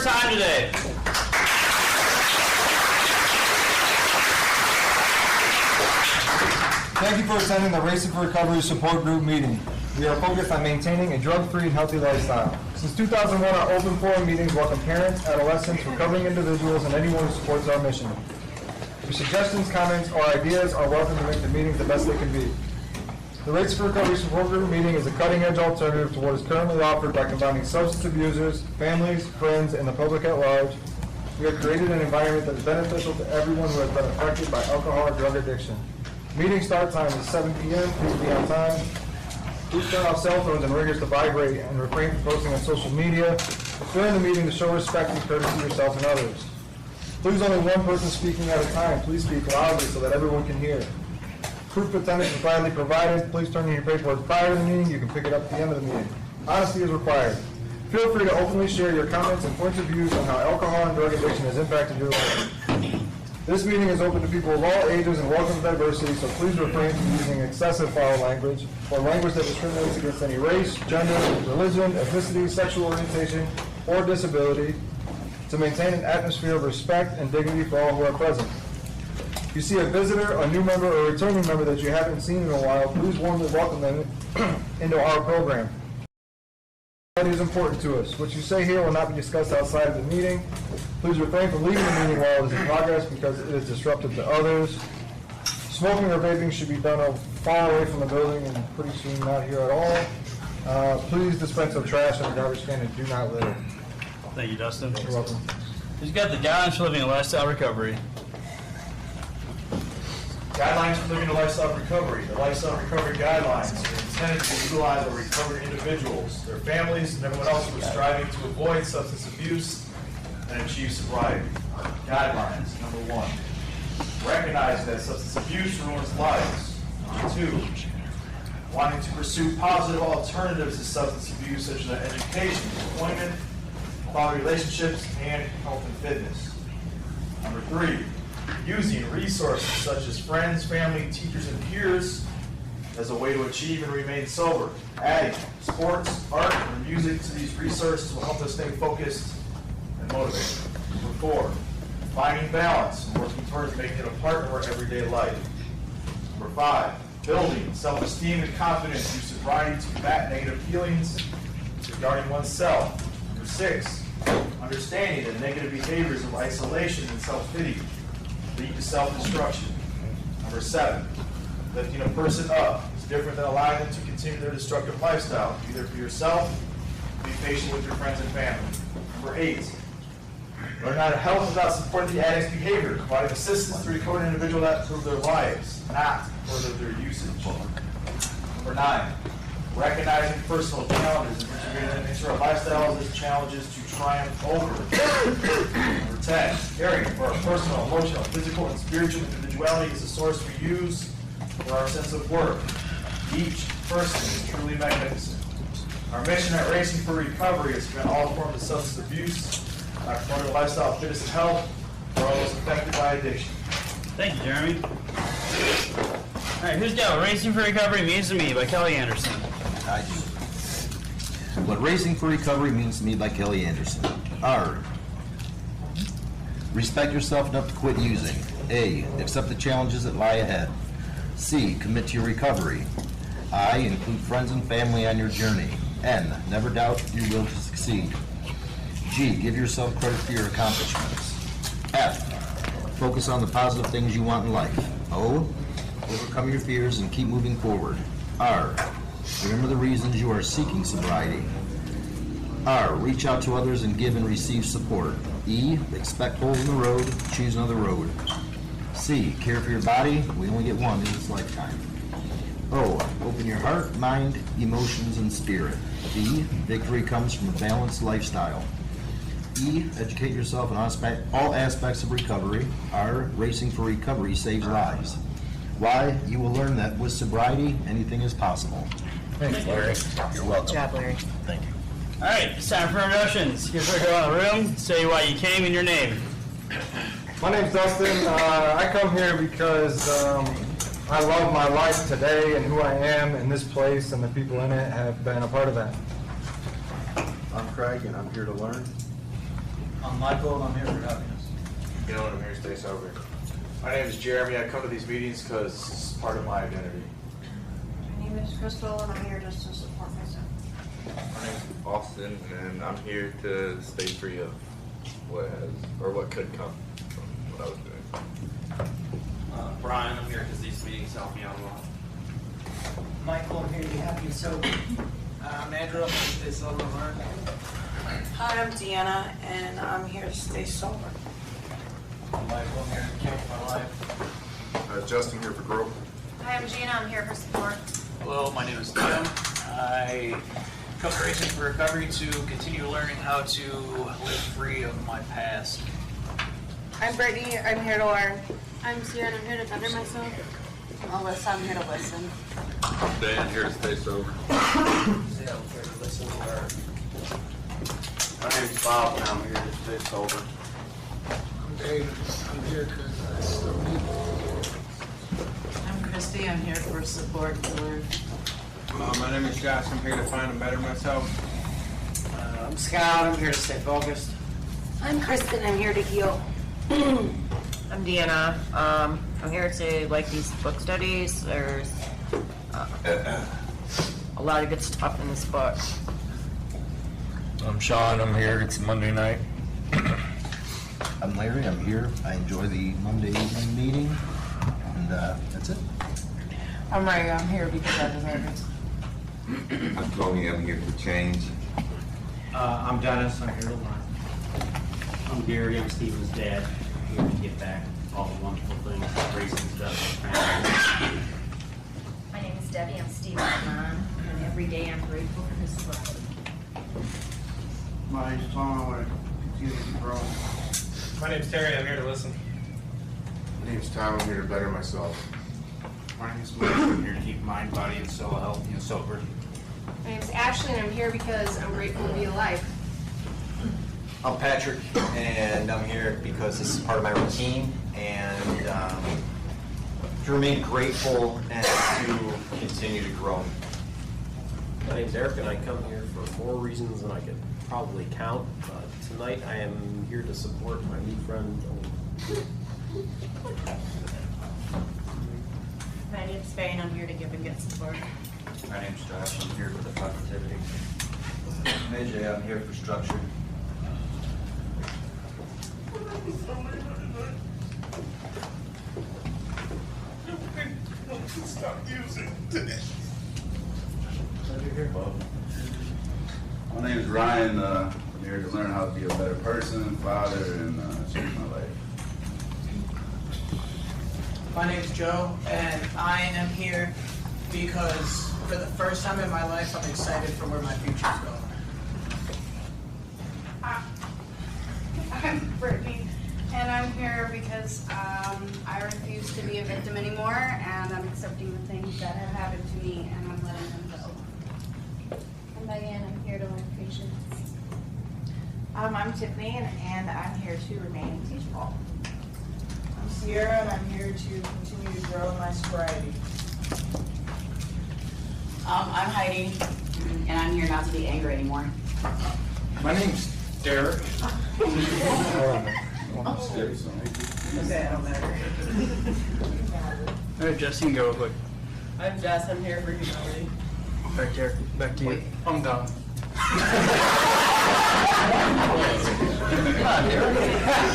time today. Thank you for attending the Racing for Recovery Support Group meeting. We are focused on maintaining a drug-free and healthy lifestyle. Since 2001, our open forum meetings welcome parents, adolescents, recovering individuals, and anyone who supports our mission. Your suggestions, comments, or ideas are welcome to make the meetings the best they can be. The Racing for Recovery Support Group meeting is a cutting-edge alternative to what is currently offered by combining substance abusers, families, friends, and the public at large. We have created an environment that is beneficial to everyone who has been affected by alcohol or drug addiction. Meeting start time is 7 p.m. Please be on time. Please turn off cell phones and ringers to vibrate and refrain from posting on social media during the meeting to show respect and courtesy to yourself and others. Please only one person speaking at a time. Please speak loudly so that everyone can hear. Proof of attendance is gladly provided. Please turn in your paperwork prior to the meeting. You can pick it up at the end of the meeting. Honesty is required. Feel free to openly share your comments and points of views on how alcohol and drug addiction has impacted your life. This meeting is open to people of all ages and welcomes diversity, so please refrain from using excessive foul language or language that discriminates against any race, gender, religion, ethnicity, sexual orientation, or disability, to maintain an atmosphere of respect and dignity for all who are present. If you see a visitor, a new member, or a returning member that you haven't seen in a while, please warmly welcome them into our program. It is important to us. What you say here will not be discussed outside of the meeting. Please refrain from leaving the meeting while it is in progress because it is disruptive to others. Smoking or vaping should be done far away from the building and pretty soon not here at all. Please dispense of trash in the garbage can and do not litter. Thank you, Dustin. You're welcome. Who's got the guidelines for living a lifestyle recovery? Guidelines for living a lifestyle recovery. The lifestyle recovery guidelines are intended to utilize or recover individuals, their families, and everyone else who is striving to avoid substance abuse and achieve sobriety. Guidelines. Number 1, recognize that substance abuse ruins lives. Number 2, wanting to pursue positive alternatives to substance abuse such as education, employment, quality relationships, and health and fitness. Number 3, using resources such as friends, family, teachers, and peers as a way to achieve and remain sober. Adding sports, art, and music to these resources will help us stay focused and motivated. Number 4, finding balance and working towards making it a part of our everyday life. Number 5, building self-esteem and confidence through sobriety to combat negative feelings regarding oneself. Number 6, understanding that negative behaviors of isolation and self-pity lead to self-destruction. Number 7, lifting a person up is different than allowing them to continue their destructive lifestyle. Either for yourself, be patient with your friends and family. Number 8, learn how to help without supporting the addict's behavior, providing assistance to recover an individual that improve their lives, not further their usage. Number 9, recognizing personal challenges and integrating them into our lifestyles as challenges to triumph over. Number 10, caring for our personal, emotional, physical, and spiritual individuality is a source we use for our sense of worth. Each person is truly magnificent. Our mission at Racing for Recovery is to prevent all forms of substance abuse by promoting a lifestyle of fitness and health for all those affected by addiction. Thank you, Jeremy. All right, who's got Racing for Recovery Means to Me by Kelly Anderson? I do. What Racing for Recovery Means to Me by Kelly Anderson. R. Respect yourself enough to quit using. A. Accept the challenges that lie ahead. C. Commit to your recovery. I. Include friends and family on your journey. N. Never doubt your will to succeed. G. Give yourself credit for your accomplishments. F. Focus on the positive things you want in life. O. Overcome your fears and keep moving forward. R. Remember the reasons you are seeking sobriety. R. Reach out to others and give and receive support. E. Expect holes in the road. Choose another road. C. Care for your body. We only get one in this lifetime. O. Open your heart, mind, emotions, and spirit. V. Victory comes from a balanced lifestyle. E. Educate yourself in all aspects of recovery. R. Racing for Recovery saves lives. Y. You will learn that with sobriety, anything is possible. Thanks, Larry. You're welcome. Good job, Larry. Thank you. All right, it's time for introductions. Get ready to go around the room. Say why you came and your name. My name's Dustin. I come here because I love my life today and who I am, and this place and the people in it have been a part of that. I'm Craig, and I'm here to learn. I'm Michael, and I'm here for happiness. You know, I'm here to stay sober. My name is Jeremy. I come to these meetings because it's part of my identity. My name is Crystal, and I'm here just to support myself. My name's Austin, and I'm here to stay free of what has or what could come from what I was doing. Brian, I'm here because these meetings help me out a lot. Michael, I'm here to be happy and sober. I'm Andrew, I'm here to stay sober and learn. Hi, I'm Deanna, and I'm here to stay sober. I'm Michael, I'm here to care for my life. Justin here for growth. Hi, I'm Gina. I'm here for support. Hello, my name is Tim. I come to Racing for Recovery to continue learning how to live free of my past. I'm Brittany. I'm here to learn. I'm Sierra, and I'm here to better myself. I'm Alyssa, I'm here to listen. Dan here to stay sober. Yeah, I'm here to listen and learn. My name's Bob, and I'm here to stay sober. I'm David. I'm here because I still need it. I'm Christy. I'm here for support to learn. My name is Josh. I'm here to find and better myself. I'm Scout. I'm here to stay focused. I'm Kristen, I'm here to heal. I'm Deanna. I'm here to like these book studies. There's a lot of good stuff in this book. I'm Sean. I'm here. It's Monday night. I'm Larry, I'm here. I enjoy the Monday evening meeting, and that's it. I'm Ray. I'm here because I deserve it. I'm Tony. I'm here for change. I'm Dennis. I'm here to learn. I'm Gary, I'm Steven's dad, here to get back all the wonderful things that racing's done for the family. My name is Debbie. I'm Steve's mom, and every day I'm grateful for his love. My name's Tom. I want to continue to grow. My name's Terry. I'm here to listen. My name's Tom. I'm here to better myself. My name's Mike. I'm here to keep mind, body, and soul healthy and sober. My name is Ashley, and I'm here because I'm grateful to be alive. I'm Patrick, and I'm here because this is part of my routine, and to remain grateful and to continue to grow. My name's Eric, and I come here for more reasons than I could probably count. Tonight, I am here to support my new friend. My name's Faye, and I'm here to give and get support. My name's Josh. I'm here for the positivity. I'm AJ. I'm here for structure. Stop using today. My name is Ryan. I'm here to learn how to be a better person, father, and change my life. My name's Joe, and I am here because for the first time in my life, I'm excited for where my future's going. I'm Brittany, and I'm here because I refuse to be a victim anymore, and I'm accepting the things that have happened to me, and I'm letting them go. I'm Diane. I'm here to learn patience. I'm Tiffany, and I'm here to remain teachable. I'm Sierra, and I'm here to continue to grow my sobriety. I'm Heidi, and I'm here not to be angry anymore. My name's Derek. Okay, I don't matter. Hey, Jesse, you can go real quick. I'm Jess. I'm here for humility. Back there. Back to you. I'm done.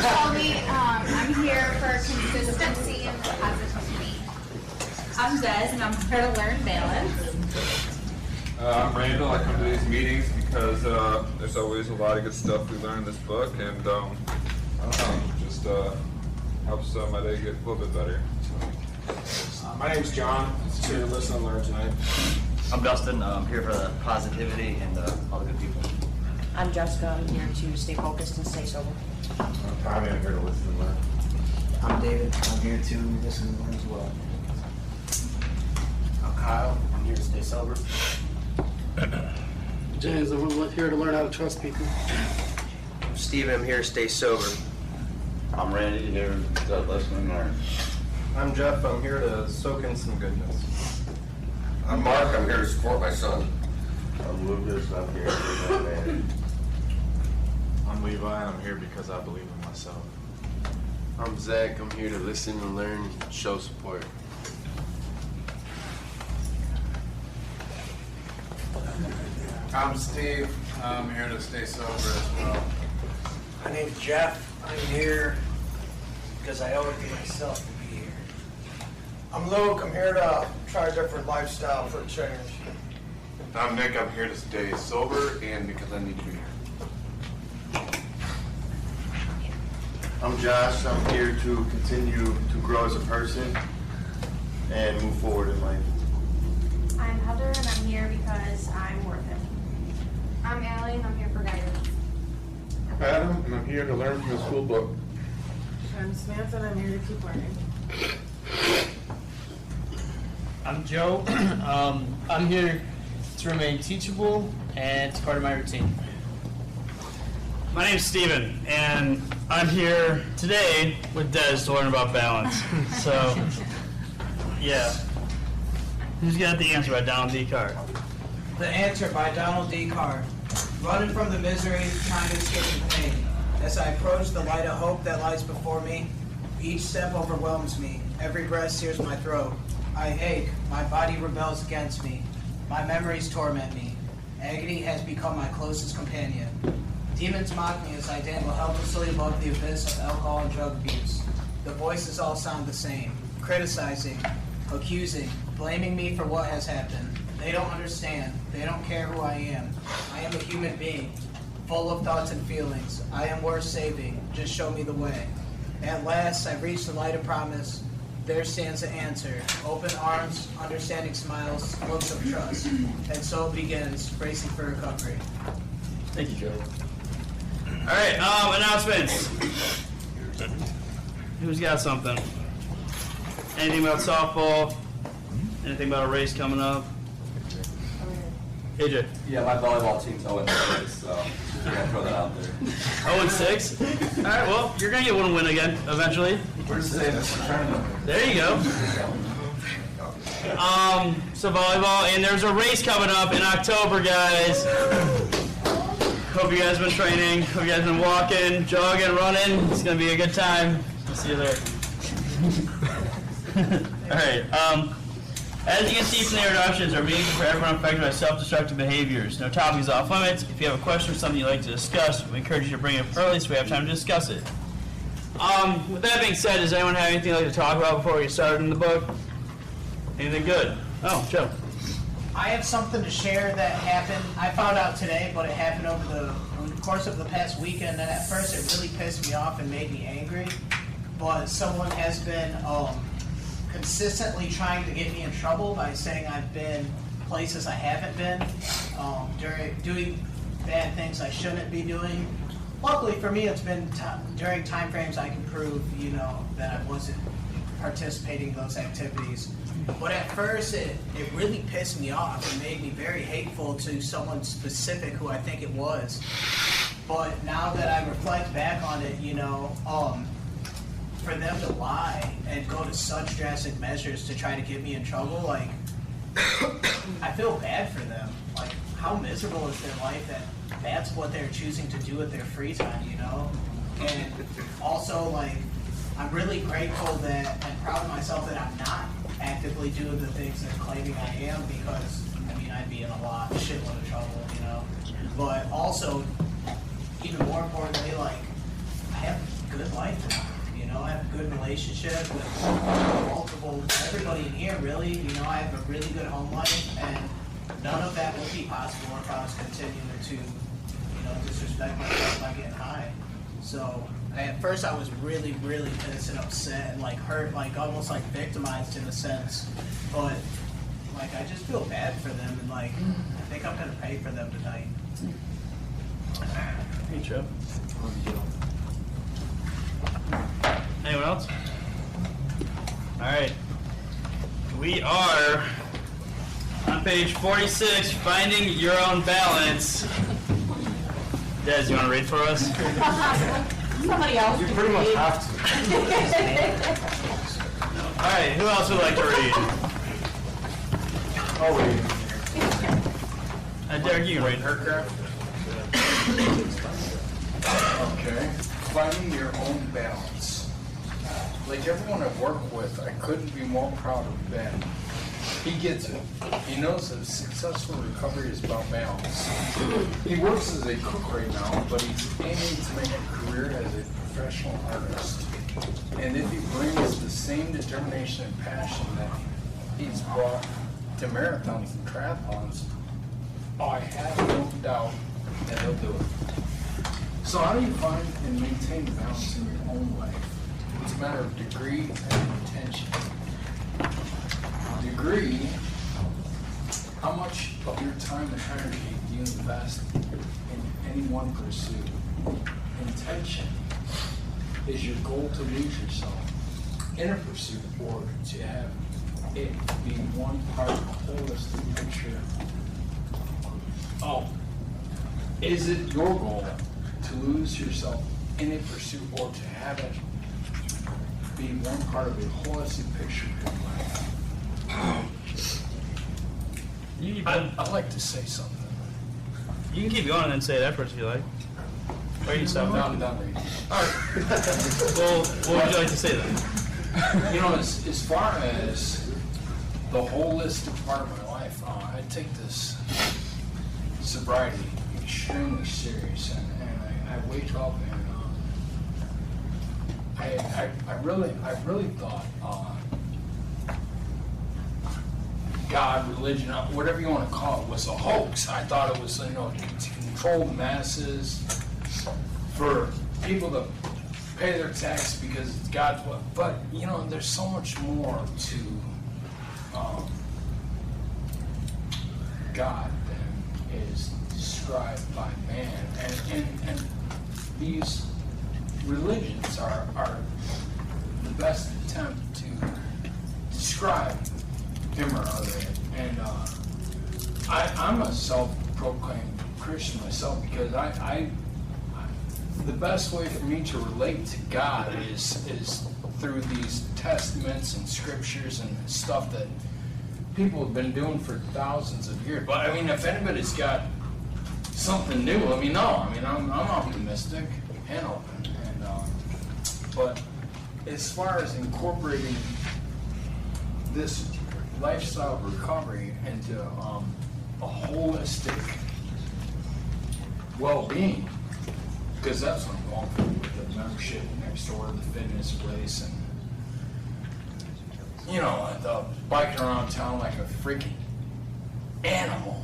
Shelby, I'm here for consistency and positivity. I'm Des, and I'm here to learn balance. I'm Randall. I come to these meetings because there's always a lot of good stuff we learn in this book, and I don't know, just helps my day get a little bit better. My name's John. Here to listen and learn tonight. I'm Dustin. I'm here for the positivity and all the good people. I'm Jessica. I'm here to stay focused and stay sober. I'm Tommy. I'm here to listen and learn. I'm David. I'm here to listen and learn as well. I'm Kyle. I'm here to stay sober. James, I'm here to learn how to trust people. I'm Steven. I'm here to stay sober. I'm Randy. Here to listen and learn. I'm Jeff. I'm here to soak in some goodness. I'm Mark. I'm here to support my son. I'm Lucas. I'm here to learn. I'm Levi, and I'm here because I believe in myself. I'm Zach. I'm here to listen and learn, show support. I'm Steve. I'm here to stay sober as well. My name's Jeff. I'm here because I owe it to myself to be here. I'm Luke. I'm here to try a different lifestyle for a change. I'm Nick. I'm here to stay sober and because I need to be here. I'm Josh. I'm here to continue to grow as a person and move forward in life. I'm Heather, and I'm here because I'm worth it. I'm Allie, and I'm here for guidance. I'm Adam, and I'm here to learn from the school book. I'm Samantha, and I'm here to keep learning. I'm Joe. I'm here to remain teachable, and it's part of my routine. My name's Steven, and I'm here today with Des to learn about balance. So, yeah. Who's got the answer by Donald D. Carr? The Answer by Donald D. Carr. Running from the misery, trying to escape the pain. As I approach the light of hope that lies before me, each step overwhelms me. Every breath sears my throat. I ache. My body rebels against me. My memories torment me. Agony has become my closest companion. Demons mock me as I dangle helplessly above the abyss of alcohol and drug abuse. The voices all sound the same, criticizing, accusing, blaming me for what has happened. They don't understand. They don't care who I am. I am a human being, full of thoughts and feelings. I am worth saving. Just show me the way. At last, I reach the light of promise. There stands the answer. Open arms, understanding smiles, looks of trust. And so it begins, bracing for recovery. Thank you, Joe. All right, announcements. Who's got something? Anything about softball? Anything about a race coming up? AJ? Yeah, my volleyball team's 0-6, so I'm gonna throw that out there. 0-6? All right, well, you're going to get one win again, eventually. We're just saying this tournament. There you go. So volleyball, and there's a race coming up in October, guys. Hope you guys have been training. Hope you guys have been walking, jogging, running. It's going to be a good time. I'll see you there. All right. As you can see from the introductions, our meetings are for everyone affected by self-destructive behaviors. No topic is off limits. If you have a question or something you'd like to discuss, we encourage you to bring it up early so we have time to discuss it. With that being said, does anyone have anything they'd like to talk about before we get started in the book? Anything good? Oh, Joe. I have something to share that happened. I found out today, but it happened over the course of the past weekend, and at first it really pissed me off and made me angry. But someone has been consistently trying to get me in trouble by saying I've been places I haven't been, doing bad things I shouldn't be doing. Luckily for me, it's been during time frames I can prove, that I wasn't participating in those activities. But at first, it really pissed me off and made me very hateful to someone specific who I think it was. But now that I reflect back on it, for them to lie and go to such drastic measures to try to get me in trouble, like, I feel bad for them. Like, how miserable is their life that that's what they're choosing to do with their free time, And also, like, I'm really grateful and proud of myself that I'm not actively doing the things they're claiming I am, because, I'd be in a shitload of trouble, But also, even more importantly, like, I have a good life now. I have a good relationship with everybody in here, really. I have a really good home life, and none of that would be possible if I was continuing to, disrespect myself by getting high. So, at first I was really, really pissed and upset and, hurt, almost victimized in a sense. But, I just feel bad for them, and, I think I'm going to pray for them tonight. Hey, Joe. Anyone else? All right. We are on page 46, Finding Your Own Balance. Des, you want to read for us? Somebody else. You pretty much have to. All right, who else would like to read? I'll read. Derek, you can read. Okay. Finding your own balance. Like everyone I work with, I couldn't be more proud of Ben. He gets it. He knows that successful recovery is about balance. He works as a cook right now, but he's aiming to make a career as a professional artist. And if he brings the same determination and passion that he's brought to marathons and triathlons, I have no doubt that he'll do it. So how do you find and maintain balance in your own life? It's a matter of degree and intention. Degree, how much of your time and energy do you invest in any one pursuit? Intention, is your goal to lose yourself in a pursuit or to have it be one part of a holistic picture? Oh, is it your goal to lose yourself in a pursuit or to have it be one part of a holistic picture of your life? I'd like to say something. You can keep going and then say it afterwards if you like. Or you can stop No, now. I'm done reading. Well, what would you like to say then? You know, as far as the holistic part of my life, I take this sobriety extremely serious, and I wake up and I really thought God, religion, whatever you want to call it, was a hoax. I thought it was, to control the masses, for people to pay their tax because it's God's will. But, there's so much more to God than is described by man. And these religions are the best attempt to describe him or other. And I'm a self-proclaimed Christian myself because the best way for me to relate to God is through these testaments and scriptures and stuff that people have been doing for thousands of years. But if anybody's got something new, let me know. I'm optimistic and open. But as far as incorporating this lifestyle of recovery into a holistic well-being, because that's what I'm going for with the membership next door to the fitness place, and the biking around town like a freaking animal.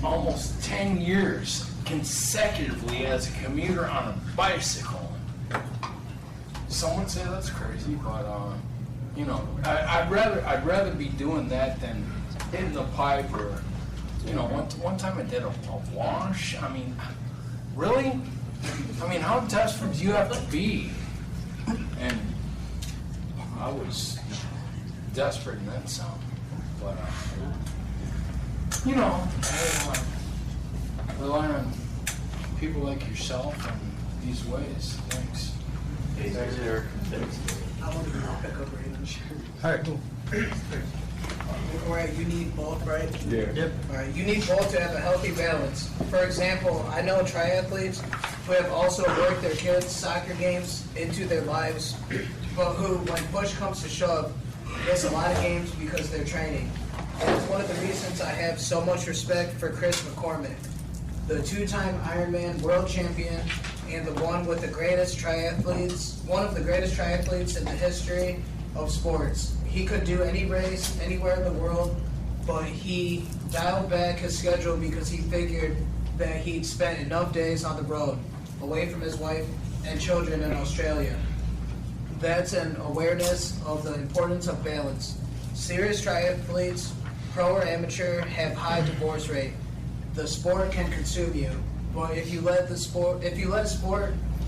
Almost 10 years consecutively as a commuter on a bicycle. Some would say that's crazy, but I'd rather be doing that than hitting the pipe or, one time I did a wash. Really? How desperate do you have to be? And I was desperate in that sound. But, I rely on people like yourself in these ways. Thanks. Thanks, Eric. I want to pick up right now. All right, cool. All right, you need both, right? Yeah. Yep. All right, you need both to have a healthy balance. For example, I know triathletes who have also worked their kids' soccer games into their lives, but who, when push comes to shove, miss a lot of games because they're training. That's one of the reasons I have so much respect for Chris McCormick, the two-time Ironman world champion and the one of the greatest triathletes in the history of sports. He could do any race anywhere in the world, but he dialed back his schedule because he figured that he'd spent enough days on the road, away from his wife and children in Australia. That's an awareness of the importance of balance. Serious triathletes, pro or amateur, have high divorce rate. The sport can consume you, but if you let a sport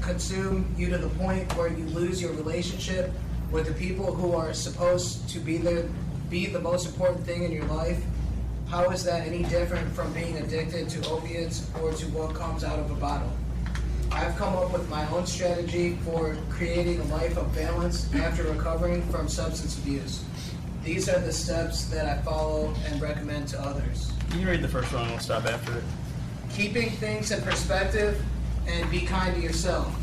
consume you to the point where you lose your relationship with the people who are supposed to be the most important thing in your life, how is that any different from being addicted to opiates or to what comes out of a bottle? I've come up with my own strategy for creating a life of balance after recovering from substance abuse. These are the steps that I follow and recommend to others. You can read the first one and we'll stop after it. Keeping things in perspective, and be kind to yourself.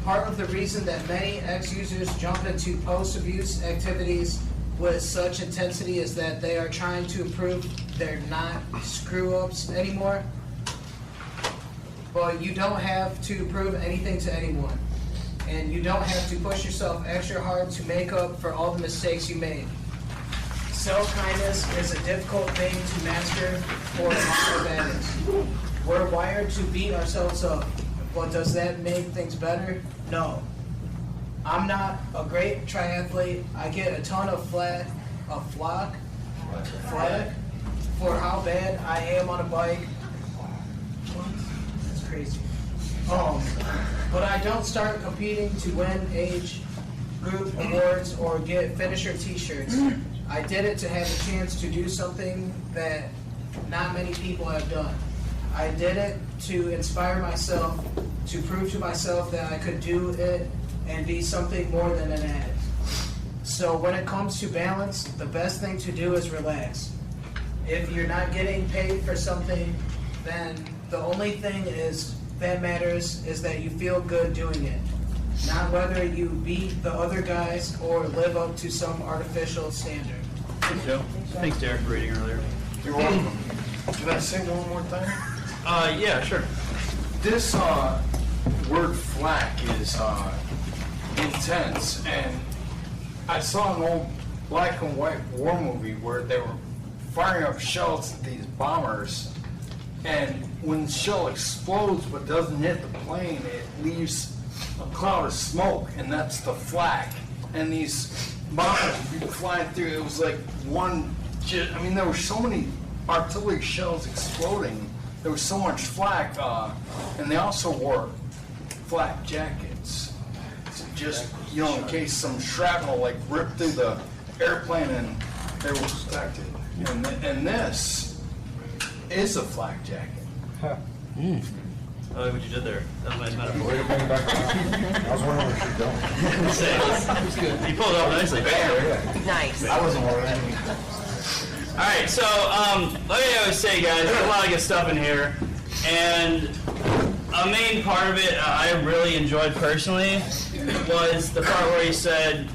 Part of the reason that many ex-users jump into post-abuse activities with such intensity is that they are trying to improve. They're not screw-ups anymore. But you don't have to prove anything to anyone. And you don't have to push yourself extra hard to make up for all the mistakes you made. Self-kindness is a difficult thing to master for modern addicts. We're wired to beat ourselves up. But does that make things better? No. I'm not a great triathlete. I get a ton of flack for how bad I am on a bike. That's crazy. But I don't start competing to win age group awards or get finisher t-shirts. I did it to have a chance to do something that not many people have done. I did it to inspire myself, to prove to myself that I could do it and be something more than an addict. So when it comes to balance, the best thing to do is relax. If you're not getting paid for something, then the only thing that matters is that you feel good doing it. Not whether you beat the other guys or live up to some artificial standard. Thanks, Joe. Thanks, Derek, for reading earlier. You're welcome. Can I sing one more time? Yeah, sure. This word flack is intense, and I saw an old black and white war movie where they were firing up shells at these bombers, and when the shell explodes but doesn't hit the plane, it leaves a cloud of smoke, and that's the flak. And these bombers would be flying through. It was like there were so many artillery shells exploding. There was so much flak, and they also wore flak jackets, just in case some shrapnel ripped through the airplane and they were protected. And this is a flak jacket. I like what you did there. That was a nice metaphor. Way to bring it back around. I was wondering where she's going. It's good. You pulled it off nicely. Bam. Nice. I wasn't worried. All right, so like I always say, guys, there's a lot of good stuff in here, and a main part of it I really enjoyed personally was the part where he said,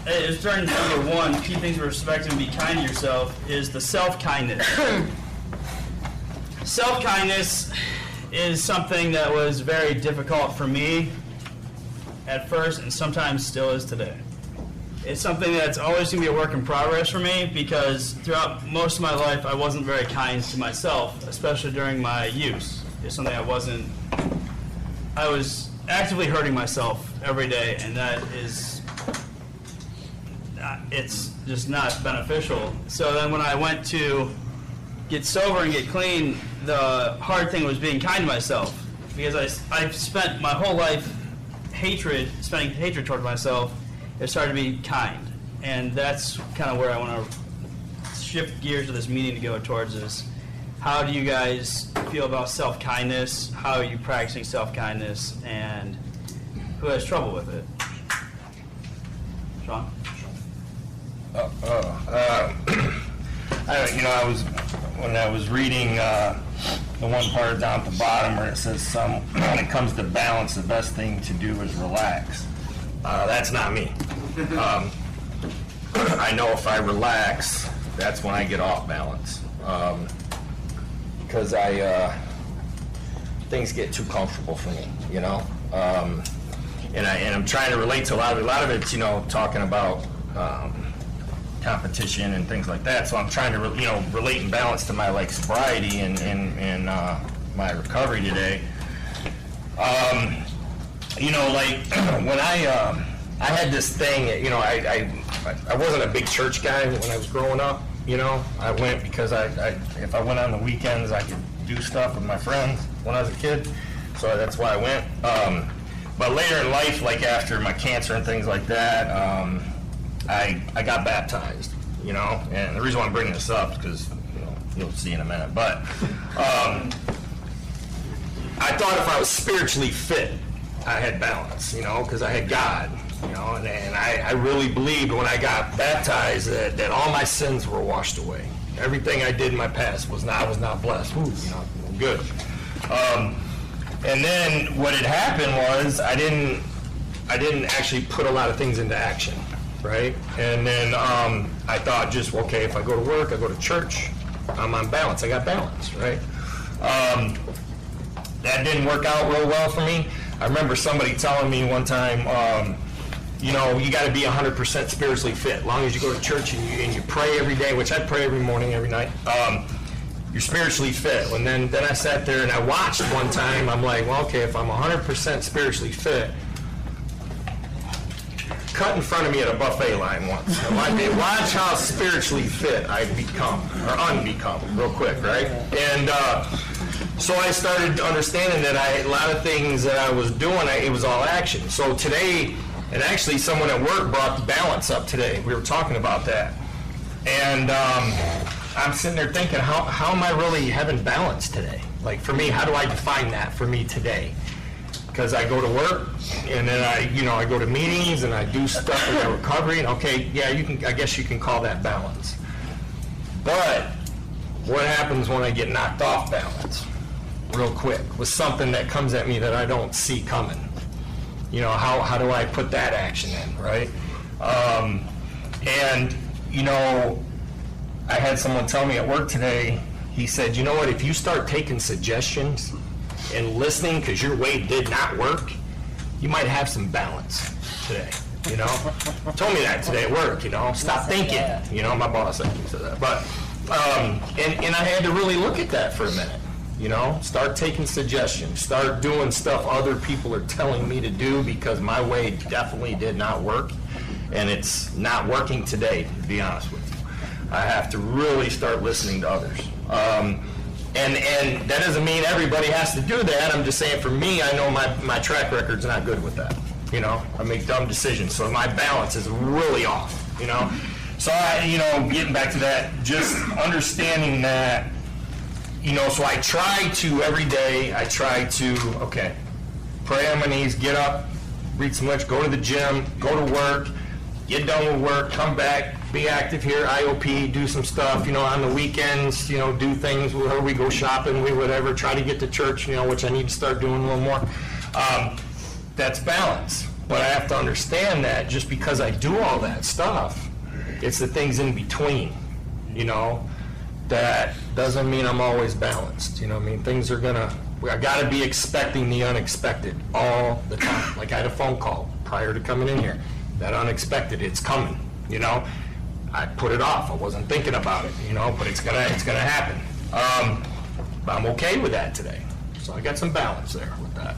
it was during number 1, key things to respect and be kind to yourself, is the self-kindness. Self-kindness is something that was very difficult for me at first and sometimes still is today. It's something that's always going to be a work in progress for me because throughout most of my life I wasn't very kind to myself, especially during my use. It's something I was actively hurting myself every day, and that is, it's just not beneficial. So then when I went to get sober and get clean, the hard thing was being kind to myself because I've spent my whole life spending hatred toward myself. It started to be kind, and that's kind of where I want to shift gears of this meeting to go towards is how do you guys feel about self-kindness, how are you practicing self-kindness, and who has trouble with it? Sean? When I was reading the one part down at the bottom where it says when it comes to balance, the best thing to do is relax. That's not me. I know if I relax, that's when I get off balance. Because things get too comfortable for me, and I'm trying to relate to a lot of it's, talking about competition and things like that. So I'm trying to, relate and balance to my sobriety and my recovery today. When I had this thing, I wasn't a big church guy when I was growing up. I went because if I went on the weekends, I could do stuff with my friends when I was a kid. So that's why I went. But later in life, after my cancer and things like that, I got baptized, and the reason why I'm bringing this up is because, you'll see in a minute. But I thought if I was spiritually fit, I had balance, because I had God, and I really believed when I got baptized that all my sins were washed away. Everything I did in my past I was not blessed. Good. And then what had happened was I didn't actually put a lot of things into action, right? And then I thought just, okay, if I go to work, I go to church, I'm on balance. I got balance, right? That didn't work out real well for me. I remember somebody telling me one time, you know, you got to be 100% spiritually fit. As long as you go to church and you pray every day, which I pray every morning, every night, you're spiritually fit. And then I sat there and I watched one time. I'm like, well, okay, if I'm 100% spiritually fit, cut in front of me at a buffet line once. And watch how spiritually fit I become, or unbecome, real quick, right? And so I started understanding that a lot of things that I was doing, it was all action. So today, and actually someone at work brought the balance up today. We were talking about that. And I'm sitting there thinking, how am I really having balance today? Like for me, how do I define that for me today? Because I go to work, and then I go to meetings, and I do stuff in my recovery, and okay, yeah, I guess you can call that balance. But what happens when I get knocked off balance real quick with something that comes at me that I don't see coming? You know, how do I put that action in, right? And, you know, I had someone tell me at work today, he said, you know what, if you start taking suggestions and listening because your way did not work, you might have some balance today, you know? Told me that today at work, you know, stop thinking, you know, my boss said that. But, and I had to really look at that for a minute, you know, start taking suggestions, start doing stuff other people are telling me to do because my way definitely did not work, and it's not working today, to be honest with you. I have to really start listening to others. And that doesn't mean everybody has to do that. I'm just saying for me, I know my track record's not good with that. You know, I make dumb decisions, so my balance is really off, you know. So getting back to that, just understanding that, you know, so I try to every day, okay, pray on my knees, get up, read some lunch, go to the gym, go to work, get done with work, come back, be active here, IOP, do some stuff, you know, on the weekends, you know, do things where we go shopping, whatever, try to get to church, you know, which I need to start doing a little more. That's balance. But I have to understand that just because I do all that stuff, it's the things in between, you know, that doesn't mean I'm always balanced. You know what I mean? Things are I got to be expecting the unexpected all the time. Like I had a phone call prior to coming in here. That unexpected, it's coming, you know. I put it off. I wasn't thinking about it, you know, but it's gonna happen. But I'm okay with that today. So I got some balance there with that.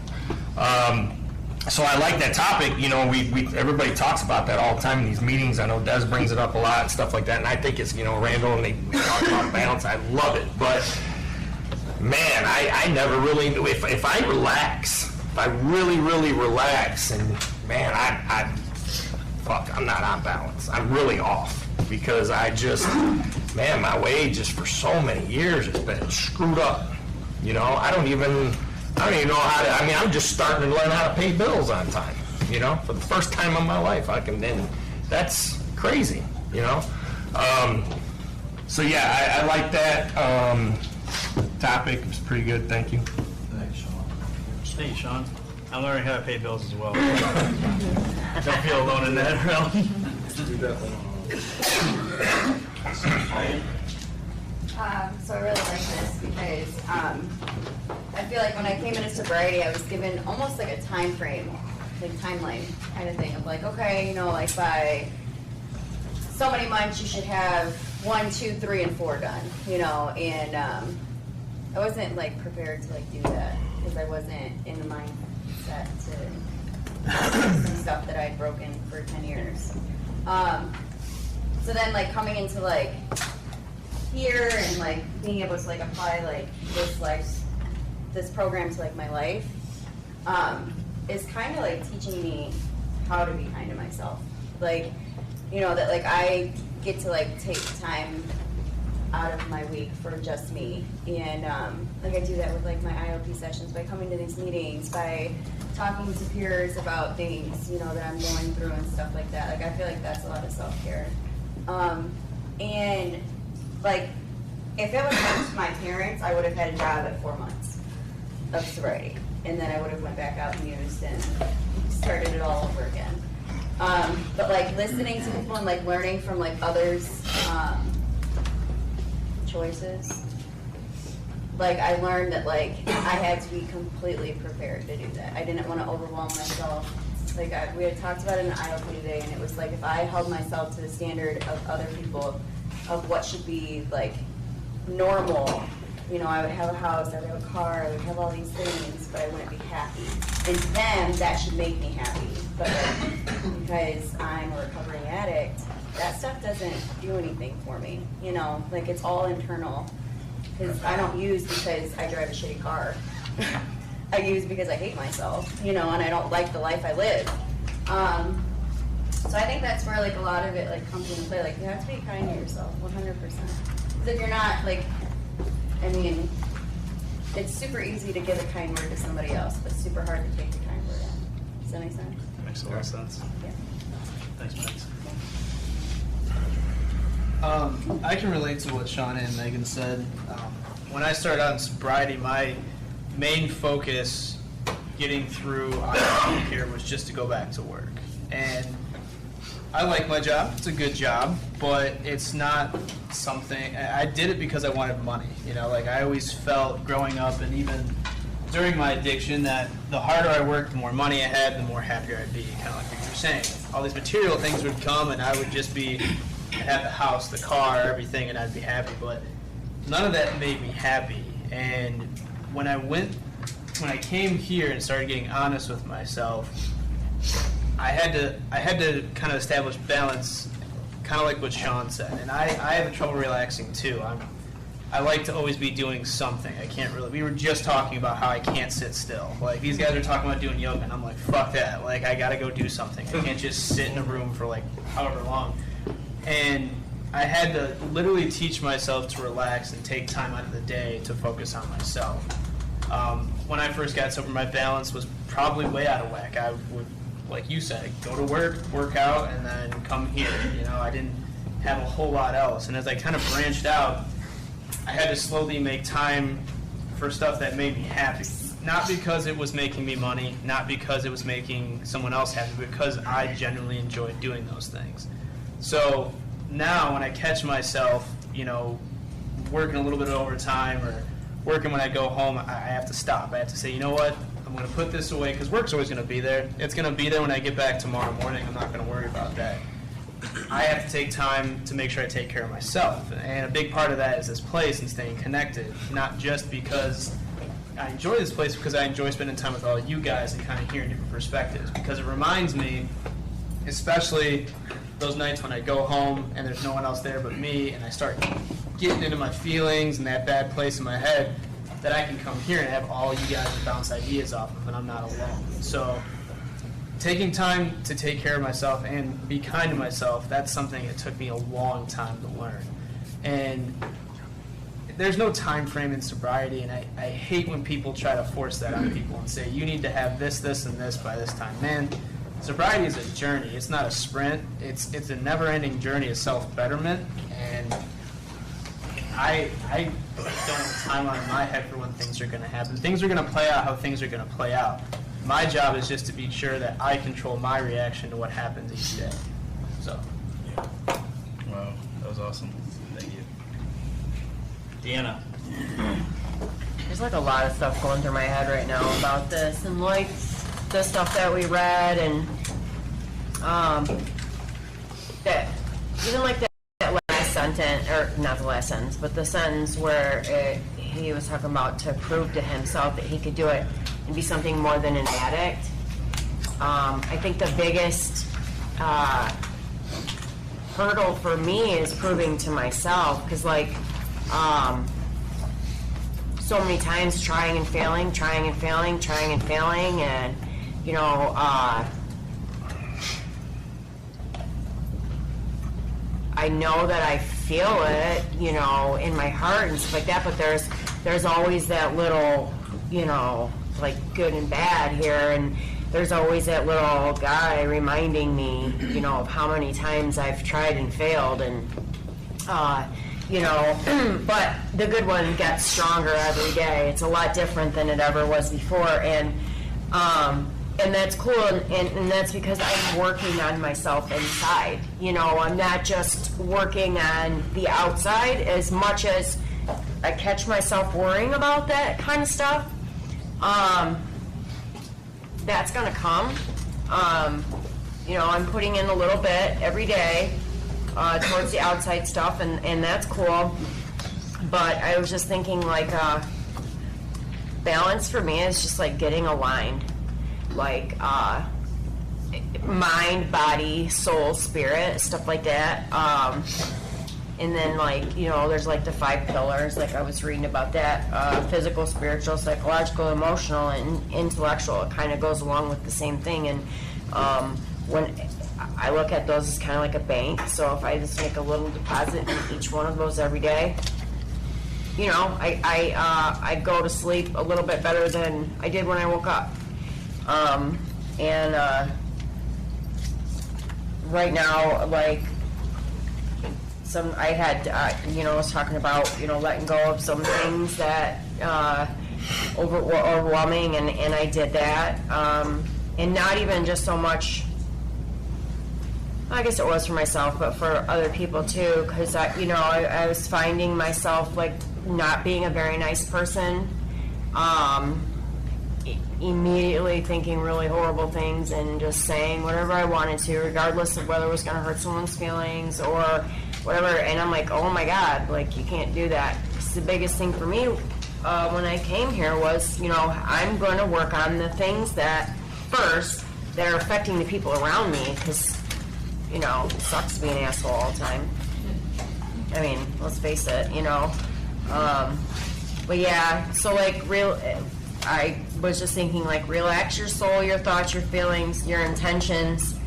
So I like that topic. You know, everybody talks about that all the time in these meetings. I know Des brings it up a lot and stuff like that. And I think it's, you know, Randall and we talk about balance. I love it. But man, I never really, if I relax, if I really, really relax, and man, I'm not on balance. I'm really off because my way just for so many years has been screwed up. You know, I don't even know how to, I'm just starting to learn how to pay bills on time, you know, for the first time in my life. That's crazy, you know. So yeah, I like that topic. It's pretty good. Thank you. Thanks, Sean. Thank you, Sean. I'm learning how to pay bills as well. Don't feel alone in that realm. So I really like this because I feel like when I came into sobriety, I was given almost like a time frame, like timeline kind of thing of like, okay, you know, like by so many months you should have 1, 2, 3, and 4 done, you know, and I wasn't like prepared to like do that because I wasn't in the mindset to some stuff that I'd broken for 10 years. So then like coming into like here and like being able to like apply like this program to like my life is kind of like teaching me how to be kind to myself. Like, you know, that like I get to like take time out of my week for just me, and like I do that with like my IOP sessions, by coming to these meetings, by talking to peers about things, you know, that I'm going through and stuff like that. Like I feel like that's a lot of self-care. And like if it was up to my parents, I would have had a job at 4 months. of sobriety. And then I would have went back out and used and started it all over again. But like listening to people and like learning from like others' choices, like I learned that like I had to be completely prepared to do that. I didn't want to overwhelm myself. Like we had talked about it in the IOP today, and it was like if I held myself to the standard of other people of what should be like normal, you know, I would have a house, I would have a car, I would have all these things, but I wouldn't be happy. And to them, that should make me happy. But like, because I'm a recovering addict, that stuff doesn't do anything for me. You know, like it's all internal. Because I don't use because I drive a shitty car. I use because I hate myself, you know, and I don't like the life I live. So I think that's where like a lot of it like comes into play. Like you have to be kind to yourself, 100%. Because if you're not, like, I mean, it's super easy to give a kind word to somebody else, but super hard to take a kind word in. Does that make sense? Makes a lot of sense. Yeah. Thanks, Max. I can relate to what Shauna and Megan said. When I started out in sobriety, my main focus getting through IOP here was just to go back to work. And I like my job. It's a good job, but it's not something, I did it because I wanted money. You know, like I always felt growing up and even during my addiction that the harder I worked, the more money I had, the more happier I'd be, kind of like what you're saying. All these material things would come and I would just be, I'd have the house, the car, everything, and I'd be happy, but none of that made me happy. And when I came here and started getting honest with myself, I had to kind of establish balance, kind of like what Sean said. And I have trouble relaxing too. I like to always be doing something. I can't really. We were just talking about how I can't sit still. Like these guys are talking about doing yoga, and I'm like, fuck that. Like I gotta go do something. I can't just sit in a room for like however long. And I had to literally teach myself to relax and take time out of the day to focus on myself. When I first got sober, my balance was probably way out of whack. I would, like you said, go to work out, and then come here. You know, I didn't have a whole lot else. And as I kind of branched out, I had to slowly make time for stuff that made me happy. Not because it was making me money, not because it was making someone else happy, but because I genuinely enjoyed doing those things. So now when I catch myself, you know, working a little bit of overtime or working when I go home, I have to stop. I have to say, you know what? I'm going to put this away because work's always going to be there. It's going to be there when I get back tomorrow morning. I'm not going to worry about that. I have to take time to make sure I take care of myself. And a big part of that is this place and staying connected, not just because I enjoy this place, because I enjoy spending time with all of you guys and kind of hearing different perspectives, because it reminds me, especially those nights when I go home and there's no one else there but me, and I start getting into my feelings and that bad place in my head, that I can come here and have all you guys to bounce ideas off of, and I'm not alone. So taking time to take care of myself and be kind to myself, that's something that took me a long time to learn. And there's no time frame in sobriety, and I hate when people try to force that on people and say, you need to have this, this, and this by this time. Man, sobriety is a journey. It's not a sprint. It's a never-ending journey of self-betterment, and I don't have a timeline in my head for when things are going to happen. Things are going to play out how things are going to play out. My job is just to be sure that I control my reaction to what happens each day. So. Wow, that was awesome. Thank you. Deanna. There's like a lot of stuff going through my head right now about this, and like the stuff that we read, and that even like that last sentence, or not the last sentence, but the sentence where he was talking about to prove to himself that he could do it and be something more than an addict. I think the biggest hurdle for me is proving to myself, because like so many times trying and failing, and you know, I know that I feel it, you know, in my heart and stuff like that, but there's always that little, you know, like good and bad here, and there's always that little guy reminding me, you know, of how many times I've tried and failed, and you know, but the good one gets stronger every day. It's a lot different than it ever was before, and that's cool, and that's because I'm working on myself inside. You know, I'm not just working on the outside as much as I catch myself worrying about that kind of stuff. That's gonna come. You know, I'm putting in a little bit every day towards the outside stuff, and that's cool. But I was just thinking, like, balance for me is just like getting aligned, like mind, body, soul, spirit, stuff like that. And then, like, you know, there's like the 5 pillars, like I was reading about that, physical, spiritual, psychological, emotional, and intellectual. It kind of goes along with the same thing. And when I look at those as kind of like a bank, so if I just make a little deposit in each one of those every day, you know, I go to sleep a little bit better than I did when I woke up. Right now, like, I had, you know, I was talking about, you know, letting go of some things that were overwhelming, and I did that. And not even just so much, I guess it was for myself, but for other people too, because you know, I was finding myself like not being a very nice person, immediately thinking really horrible things and just saying whatever I wanted to, regardless of whether it was going to hurt someone's feelings or whatever. And I'm like, oh my God, like, you can't do that. Because the biggest thing for me when I came here was, you know, I'm going to work on the things that first that are affecting the people around me, because, you know, it sucks to be an asshole all the time. I mean, let's face it, you know. But yeah, so like I was just thinking, like, relax your soul, your thoughts, your feelings, your intentions. You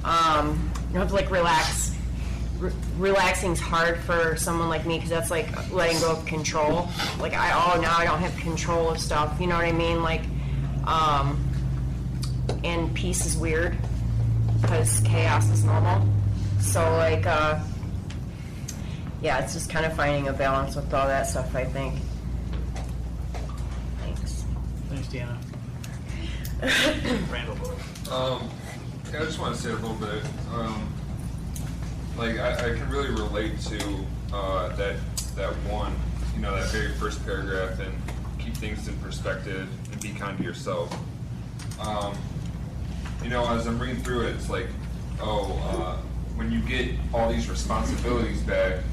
don't have to, like, relax. Relaxing's hard for someone like me, because that's like letting go of control. Like, now I don't have control of stuff. You know what I mean? Like, and peace is weird because chaos is normal. So, like, yeah, it's just kind of finding a balance with all that stuff, I think. Thanks. Thanks, Deanna. Randall. Yeah, I just want to say a little bit. Like, I can really relate to that one, you know, that very first paragraph, and keep things in perspective and be kind to yourself. You know, as I'm reading through it, it's like, when you get all these responsibilities back,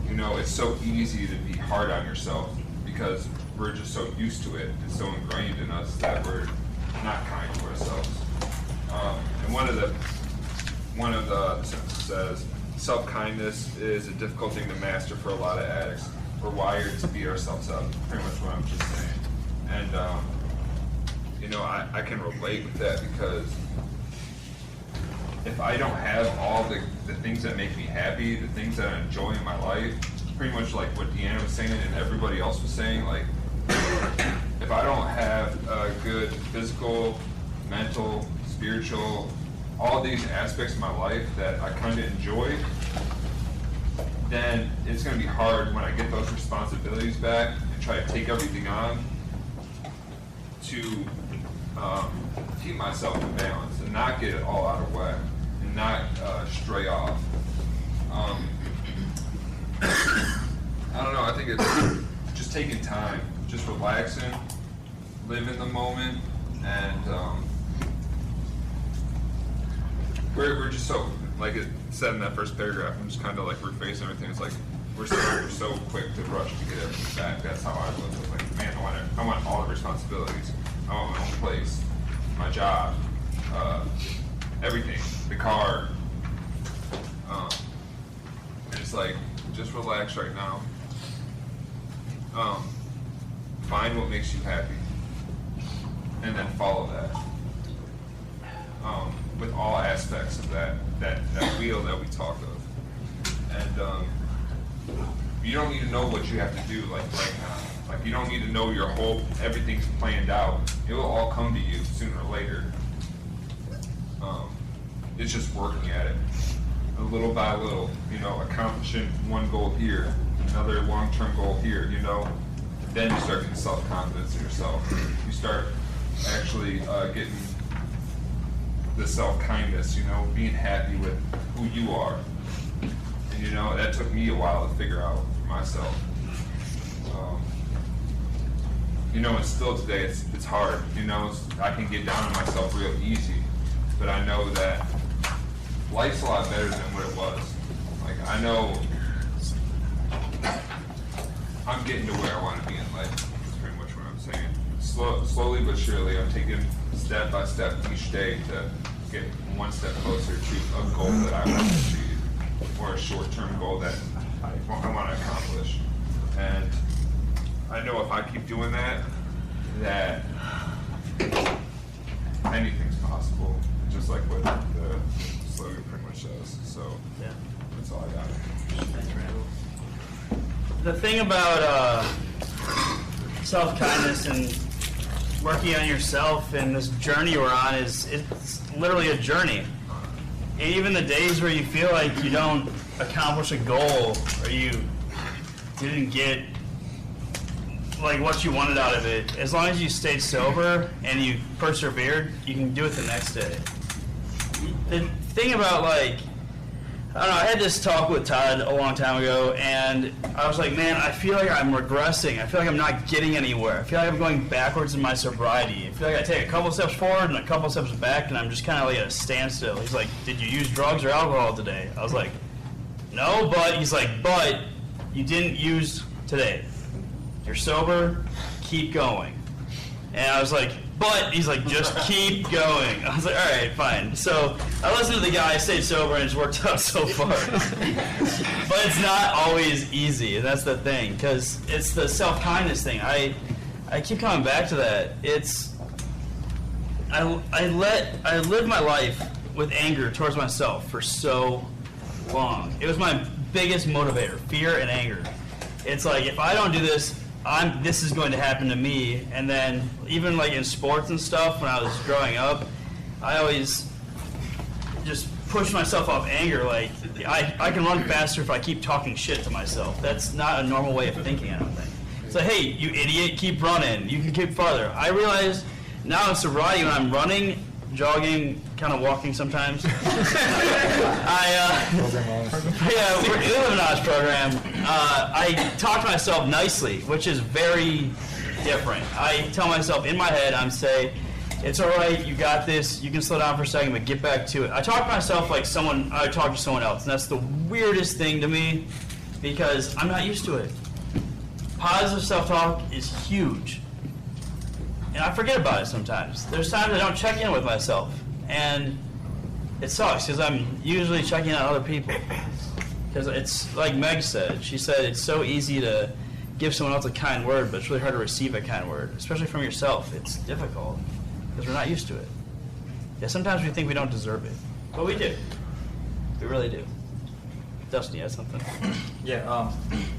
you know, it's so easy to be hard on yourself because we're just so used to it. It's so ingrained in us that we're not kind to ourselves. And one of the sentences says, self-kindness is a difficult thing to master for a lot of addicts. We're wired to beat ourselves up, pretty much what I'm just saying. And, you know, I can relate with that, because if I don't have all the things that make me happy, the things that I enjoy in my life, pretty much like what Deanna was saying and everybody else was saying, like, if I don't have a good physical, mental, spiritual, all these aspects of my life that I kind of enjoy, then it's going to be hard when I get those responsibilities back and try to take everything on to keep myself in balance and not get it all out of whack and not stray off. I don't know, I think it's just taking time, just relaxing, live in the moment, and we're just so, like it said in that first paragraph, I'm just kind of like rephrasing everything. It's like we're so quick to rush to get everything back. That's how I was. I was like, man, I want all the responsibilities. I want my own place, my job, everything, the car. And it's like, just relax right now. Find what makes you happy, and then follow that. With all aspects of that wheel that we talk of. And you don't need to know what you have to do like right now. Like, you don't need to know everything's planned out. It will all come to you sooner or later. It's just working at it. little by little, accomplishing one goal here, another long-term goal here, then you start getting self-confidence in yourself. You start actually getting the self-kindness, being happy with who you are. And, that took me a while to figure out for myself. And still today, it's hard. I can get down on myself real easy, but I know that life's a lot better than what it was. Like, I know I'm getting to where I want to be in life. That's pretty much what I'm saying. Slowly but surely, I'm taking step by step each day to get one step closer to a goal that I want to achieve, or a short-term goal that I want to accomplish. And I know if I keep doing that anything's possible, just like what the slogan pretty much says. So yeah, that's all I got. Thanks, Randall. The thing about self-kindness and working on yourself and this journey we're on is it's literally a journey. And even the days where you feel like you don't accomplish a goal or you didn't get like what you wanted out of it, as long as you stayed sober and you persevered, you can do it the next day. The thing about I don't know, I had this talk with Todd a long time ago, and I was like, man, I feel like I'm regressing. I feel like I'm not getting anywhere. I feel like I'm going backwards in my sobriety. I feel like I take a couple steps forward and a couple steps back, and I'm just kind of like at a standstill. He's like, did you use drugs or alcohol today? I was like, no, but he's like, but you didn't use today. You're sober, keep going. And I was like, but he's like, just keep going. I was like, all right, fine. So I listened to the guy, stayed sober, and it's worked out so far. But it's not always easy, and that's the thing, because it's the self-kindness thing. I keep coming back to that. I lived my life with anger towards myself for so long. It was my biggest motivator, fear and anger. It's like, if I don't do this, this is going to happen to me. And then even like in sports and stuff, when I was growing up, I always just pushed myself off anger. Like, I can run faster if I keep talking shit to myself. That's not a normal way of thinking, I don't think. It's like, hey, you idiot, keep running. You can keep farther. I realize now in sobriety, when I'm running, jogging, kind of walking sometimes, we live in an Oz program. I talk to myself nicely, which is very different. I tell myself in my head, I'm saying, it's all right, you got this, you can slow down for a second, but get back to it. I talk to myself like I talk to someone else, and that's the weirdest thing to me, because I'm not used to it. Positive self-talk is huge. And I forget about it sometimes. There's times I don't check in with myself, and it sucks because I'm usually checking on other people. Because it's like Meg said. She said it's so easy to give someone else a kind word, but it's really hard to receive a kind word, especially from yourself. It's difficult because we're not used to it. Yeah, sometimes we think we don't deserve it, but we do. We really do. Dustin, you had something? Yeah,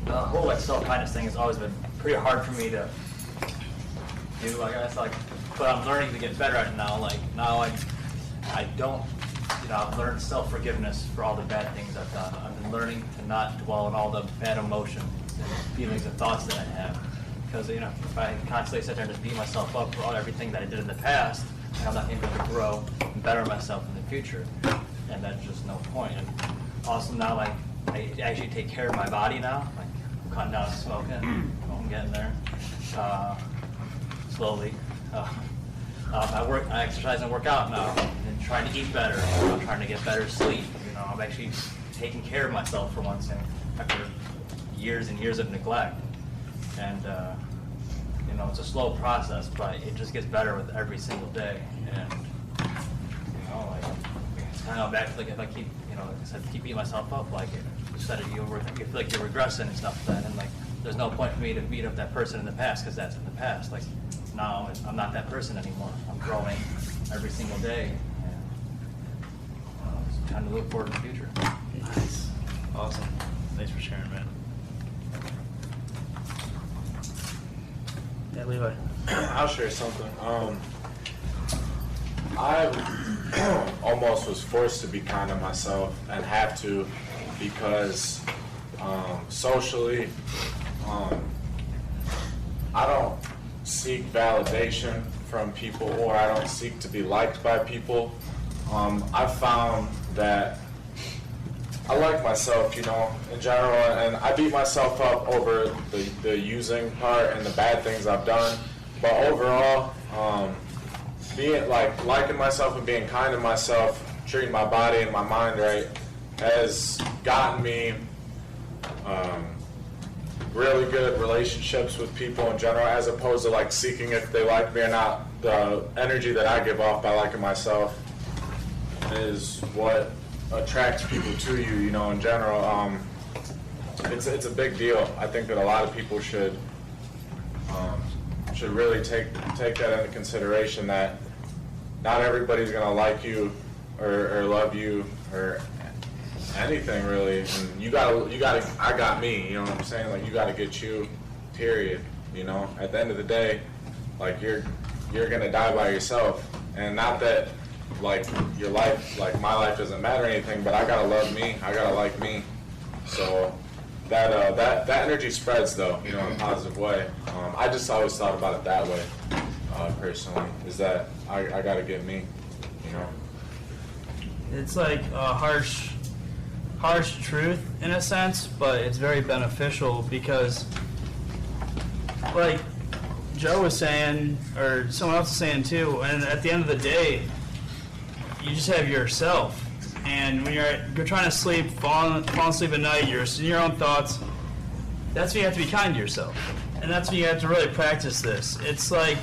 the whole self-kindness thing has always been pretty hard for me to do, I guess, but I'm learning to get better at it now. Now I don't, I've learned self-forgiveness for all the bad things I've done. I've been learning to not dwell on all the bad emotions and feelings and thoughts that I have. Because, if I constantly sit there and just beat myself up for everything that I did in the past, I'm not able to grow and better myself in the future. And that's just no point. And also now, I actually take care of my body now. I'm cutting down smoking. I'm getting there. Slowly. I exercise and work out now, and trying to eat better. I'm trying to get better sleep. I'm actually taking care of myself for once after years and years of neglect. And it's a slow process, but it just gets better with every single day. And it's kind of back to if I keep, like I said, keep beating myself up, instead of you feel like you're regressing and stuff like that, and there's no point for me to beat up that person in the past because that's in the past. Now I'm not that person anymore. I'm growing every single day, and it's time to look forward to the future. Nice. Awesome. Thanks for sharing, man. Yeah, Levi. I'll share something. I almost was forced to be kind to myself and have to because socially, I don't seek validation from people or I don't seek to be liked by people. I've found that I like myself, you know, in general, and I beat myself up over the using part and the bad things I've done. But overall, being liking myself and being kind to myself, treating my body and my mind right, has gotten me really good relationships with people in general, as opposed to like seeking if they like me or not. The energy that I give off by liking myself is what attracts people to you, you know, in general. It's a big deal. I think that a lot of people should really take that into consideration, that not everybody's gonna like you or love you or anything really. And you gotta, I got me, you know what I'm saying? Like, you gotta get you, period, you know? At the end of the day, like, you're gonna die by yourself. And not that, like, your life, like, my life doesn't matter or anything, but I gotta love me, I gotta like me. So that energy spreads, though, you know, in a positive way. I just always thought about it that way, personally, is that I gotta get me, you know? It's like a harsh truth in a sense, but it's very beneficial because, like Joe was saying, or someone else was saying too, and at the end of the day, you just have yourself. And when you're trying to sleep, falling asleep at night, you're in your own thoughts. That's when you have to be kind to yourself, and that's when you have to really practice this. It's like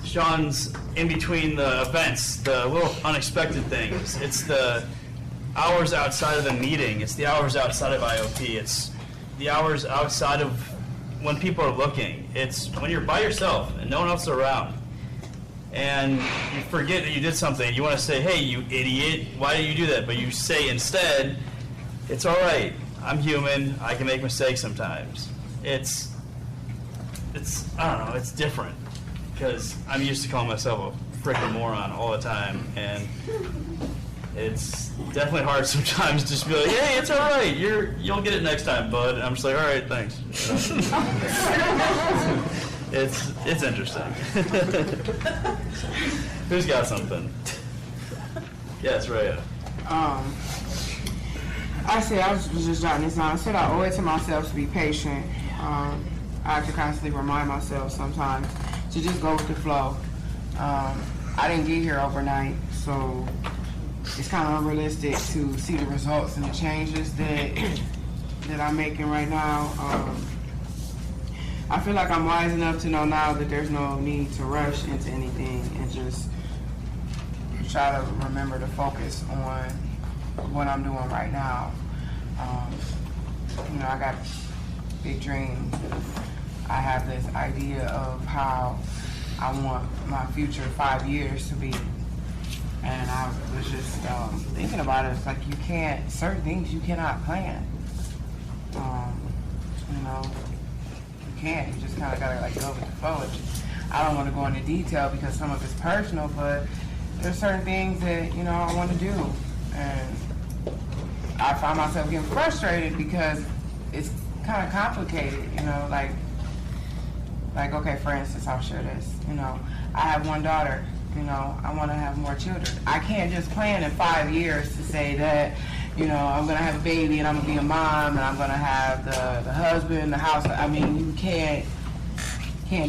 Sean's in between the events, the little unexpected things. It's the hours outside of the meeting. It's the hours outside of IOP. It's the hours outside of when people are looking. It's when you're by yourself and no one else is around. And you forget that you did something. You want to say, hey, you idiot, why did you do that? But you say instead, it's all right. I'm human. I can make mistakes sometimes. It's I don't know, it's different. Because I'm used to calling myself a freaking moron all the time. And it's definitely hard sometimes to just be like, hey, it's all right. You'll get it next time, bud. And I'm just like, all right, thanks. It's interesting. Who's got something? Yeah, it's Raya. I was just jotting this down. I said I owe it to myself to be patient. I have to constantly remind myself sometimes to just go with the flow. I didn't get here overnight, so it's kind of unrealistic to see the results and the changes that I'm making right now. I feel like I'm wise enough to know now that there's no need to rush into anything and just try to remember to focus on what I'm doing right now. You know, I got big dreams. I have this idea of how I want my future 5 years to be. And I was just thinking about it. It's like certain things you cannot plan. You know, you can't. You just kind of gotta like go with the flow. I don't want to go into detail because some of it's personal, but there's certain things that, you know, I want to do. And I find myself getting frustrated because it's kind of complicated, you know, like, okay, for instance, I'll share this, you know, I have one daughter, you know, I want to have more children. I can't just plan in 5 years to say that, you know, I'm going to have a baby and I'm going to be a mom and I'm going to have the husband, the house. I mean, you can't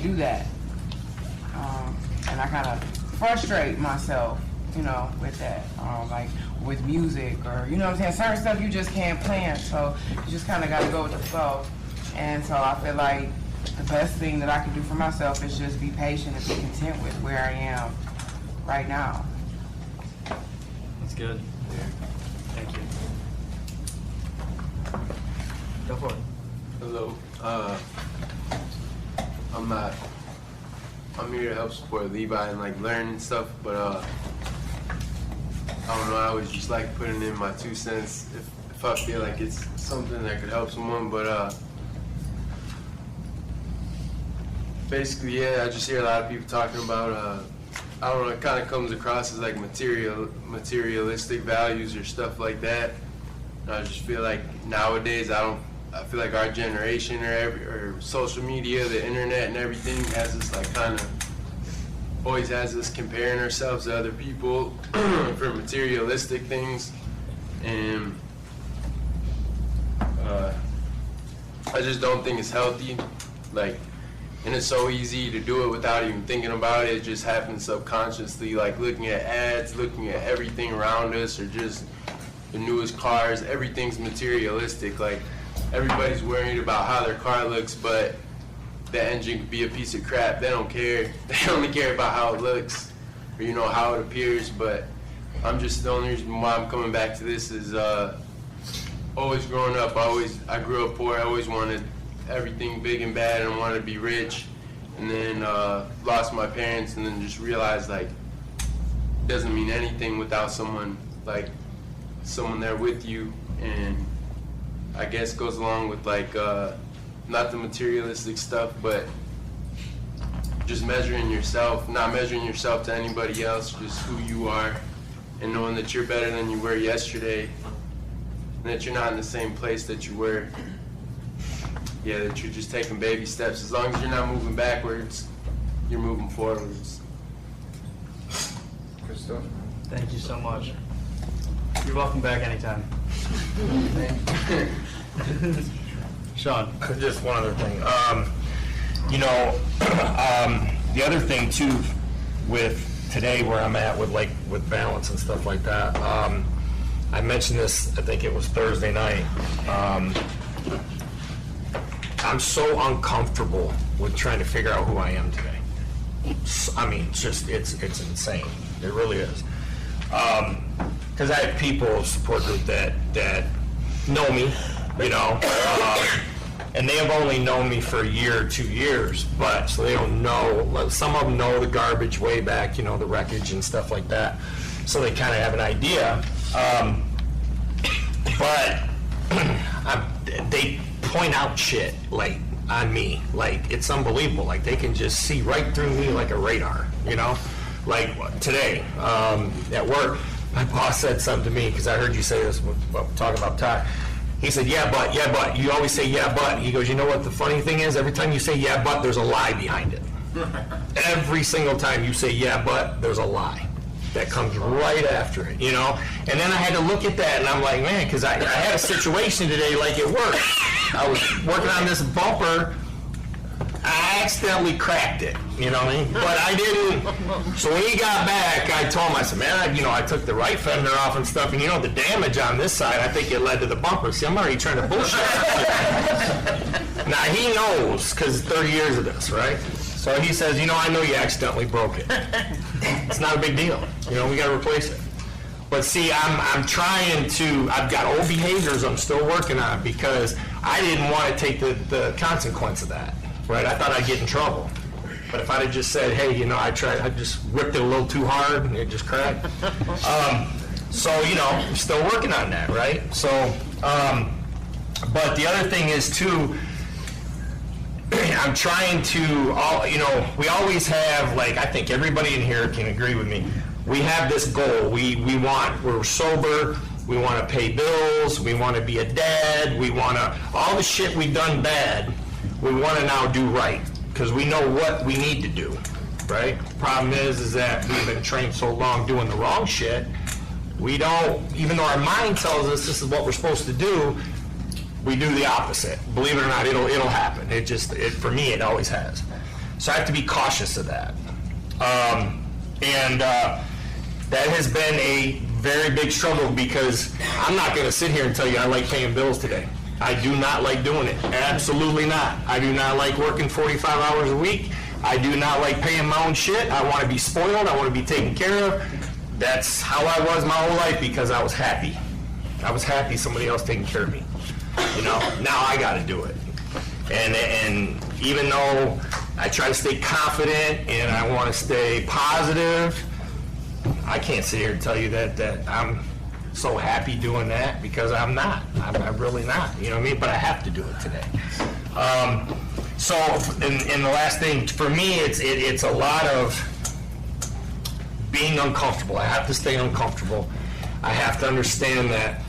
do that. And I kind of frustrate myself, you know, with that, like with music or, you know what I'm saying, certain stuff you just can't plan, so you just kind of got to go with the flow. And so I feel like the best thing that I can do for myself is just be patient and be content with where I am right now. That's good. Thank you. Go for it. Hello. I'm here to help support Levi and like learn and stuff, but I don't know, I always just like putting in my 2 cents if I feel like it's something that could help someone, but basically, yeah, I just hear a lot of people talking about, I don't know, it kind of comes across as like materialistic values or stuff like that. And I just feel like nowadays, I feel like our generation or social media, the internet and everything has us like kind of, always has us comparing ourselves to other people for materialistic things. And I just don't think it's healthy. Like, and it's so easy to do it without even thinking about it. It just happens subconsciously, like looking at ads, looking at everything around us, or just the newest cars. Everything's materialistic. Like, everybody's worried about how their car looks, but the engine could be a piece of crap. They don't care. They only care about how it looks, or, you know, how it appears. But I'm just, the only reason why I'm coming back to this is always growing up, I grew up poor. I always wanted everything big and bad, and wanted to be rich. And then lost my parents, and then just realized, like, it doesn't mean anything without someone, like, someone there with you. And I guess goes along with, like, not the materialistic stuff, but just measuring yourself, not measuring yourself to anybody else, just who you are, and knowing that you're better than you were yesterday, and that you're not in the same place that you were. Yeah, that you're just taking baby steps. As long as you're not moving backwards, you're moving forwards. Good stuff. Thank you so much. You're welcome back anytime. Sean. Just one other thing. You know, the other thing too, with today where I'm at with with balance and stuff like that. I mentioned this, I think it was Thursday night. I'm so uncomfortable with trying to figure out who I am today. I mean, it's insane. It really is. Because I have people support group that know me, you know, and they have only known me for a year or 2 years, but so they don't know. Some of them know the garbage way back, you know, the wreckage and stuff like that. So they kind of have an idea. But they point out shit like on me, like it's unbelievable. Like they can just see right through me like a radar, you know. Like today at work, my boss said something to me because I heard you say this. We're talking about Ty. He said, yeah, but. You always say, yeah, but. He goes, you know what the funny thing is? Every time you say, yeah, but, there's a lie behind it. Every single time you say, yeah, but, there's a lie that comes right after it, you know? And then I had to look at that, and I'm like, man, because I had a situation today, like at work. I was working on this bumper. I accidentally cracked it, you know what I mean? But I didn't. So when he got back, I told him, I said, man, I took the right fender off and stuff, and you know, the damage on this side, I think it led to the bumper. See, I'm already trying to bullshit. Now, he knows, because 30 years of this, right? So he says, I know you accidentally broke it. It's not a big deal. We got to replace it. But see, I'm trying to, I've got old behaviors I'm still working on because I didn't want to take the consequence of that. Right, I thought I'd get in trouble, but if I'd have just said, "Hey, I just ripped it a little too hard and it just cracked." So I'm still working on that, right? So, but the other thing is too, I'm trying to, we always have, like, I think everybody in here can agree with me. We have this goal. We're sober. We want to pay bills. We want to be a dad. We want to all the shit we've done bad. We want to now do right because we know what we need to do, right? Problem is that we've been trained so long doing the wrong shit, we don't, even though our mind tells us this is what we're supposed to do, we do the opposite. Believe it or not, it'll happen. For me, it always has. So I have to be cautious of that. That has been a very big struggle because I'm not going to sit here and tell you I like paying bills today. I do not like doing it. Absolutely not. I do not like working 45 hours a week. I do not like paying my own shit. I want to be spoiled. I want to be taken care of. That's how I was my whole life because I was happy. I was happy somebody else taking care of me. Now I got to do it. And even though I try to stay confident and I want to stay positive, I can't sit here and tell you that I'm so happy doing that because I'm not. I'm really not. You know what I mean? But I have to do it today. So, and the last thing, for me, it's a lot of being uncomfortable. I have to stay uncomfortable. I have to understand that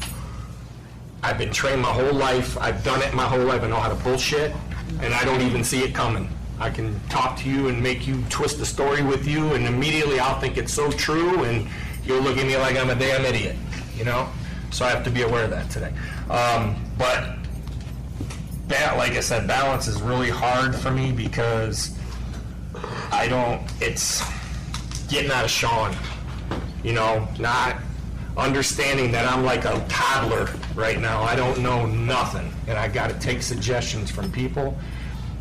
I've been trained my whole life. I've done it my whole life. I know how to bullshit, and I don't even see it coming. I can talk to you and make you twist the story with you, and immediately I'll think it's so true, and you'll look at me like I'm a damn idiot, you know? So I have to be aware of that today. But like I said, balance is really hard for me because it's getting out of Sean, you know, not understanding that I'm like a toddler right now. I don't know nothing, and I got to take suggestions from people,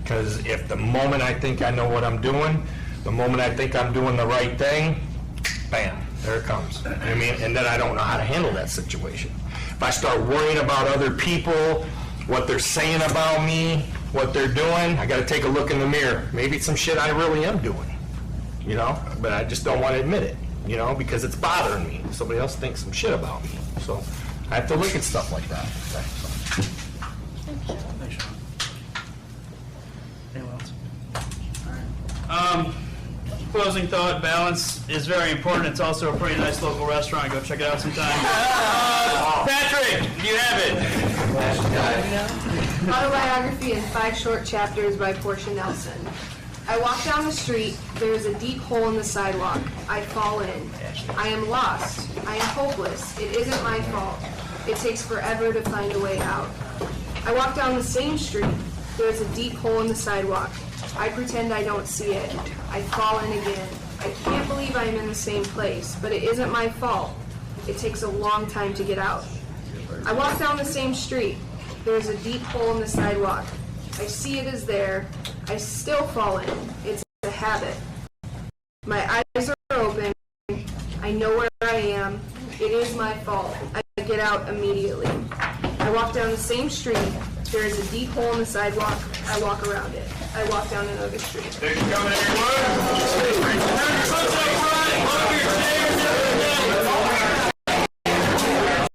because if the moment I think I know what I'm doing, the moment I think I'm doing the right thing, bam, there it comes. You know what I mean? And then I don't know how to handle that situation. If I start worrying about other people, what they're saying about me, what they're doing, I got to take a look in the mirror. Maybe it's some shit I really am doing, you know, but I just don't want to admit it, you know, because it's bothering me. Somebody else thinks some shit about me. So I have to look at stuff like that. Thanks, Sean. Anyone else? Closing thought, balance is very important. It's also a pretty nice local restaurant. Go check it out sometime. Patrick, you have it. Autobiography in 5 short chapters by Portia Nelson. I walk down the street. There is a deep hole in the sidewalk. I fall in. I am lost. I am hopeless. It isn't my fault. It takes forever to find a way out. I walk down the same street. There is a deep hole in the sidewalk. I pretend I don't see it. I fall in again. I can't believe I am in the same place, but it isn't my fault. It takes a long time to get out. I walk down the same street. There is a deep hole in the sidewalk. I see it is there. I still fall in. It's a habit. My eyes are open. I know where I am. It is my fault. I get out immediately. I walk down the same street. There is a deep hole in the sidewalk. I walk around it. I walk down another street. Thanks for coming, everyone.